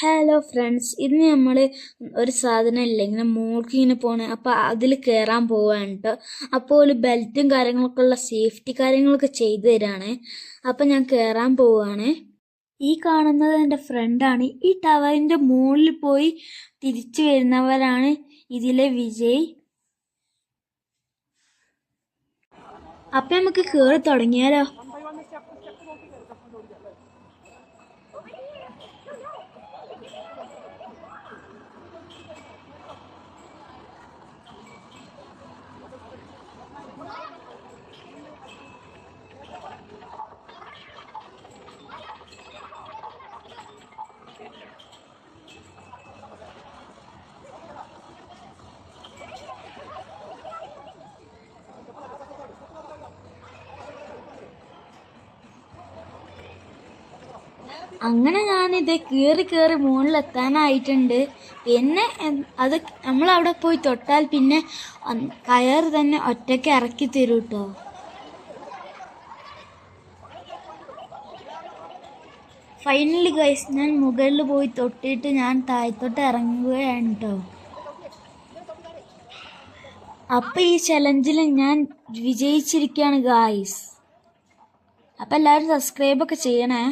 Hello friends, ഇന്ന് നമ്മൾ ഒരു സാധനം ഇല്ല ഇങ്ങനെ മോൾക്ക് ഇങ്ങനെ പോണേ. അപ്പോൾ അതിൽ കയറാൻ പോവാണ് കേട്ടോ. അപ്പോൾ ഒരു ബെൽറ്റും കാര്യങ്ങളൊക്കെ ഉള്ള സേഫ്റ്റി കാര്യങ്ങളൊക്കെ ചെയ്തു തരാണ്. അപ്പം ഞാൻ കയറാൻ പോവാണ്. ഈ കാണുന്നത് എൻ്റെ ഫ്രണ്ടാണ്. ഈ ടവറിൻ്റെ മുകളിൽ പോയി തിരിച്ചു വരുന്നവരാണ് ഇതിലെ വിജയ്. അപ്പം നമുക്ക് കയറി തുടങ്ങിയാലോ? അങ്ങനെ ഞാനിത് കയറി മുകളിലെത്താനായിട്ടുണ്ട്. പിന്നെ അത് നമ്മളവിടെ പോയി തൊട്ടാൽ പിന്നെ കയർ തന്നെ ഒറ്റയ്ക്ക് ഇറക്കി തരും കേട്ടോ. ഫൈനലി ഗൈസ്, ഞാൻ മുകളിൽ പോയി തൊട്ടിട്ട് ഞാൻ താഴത്തോട്ട് ഇറങ്ങുകയാണ് കേട്ടോ. അപ്പം ഈ ചലഞ്ചിൽ ഞാൻ വിജയിച്ചിരിക്കുകയാണ് ഗായ്സ്. അപ്പം എല്ലാവരും സബ്സ്ക്രൈബൊക്കെ ചെയ്യണേ.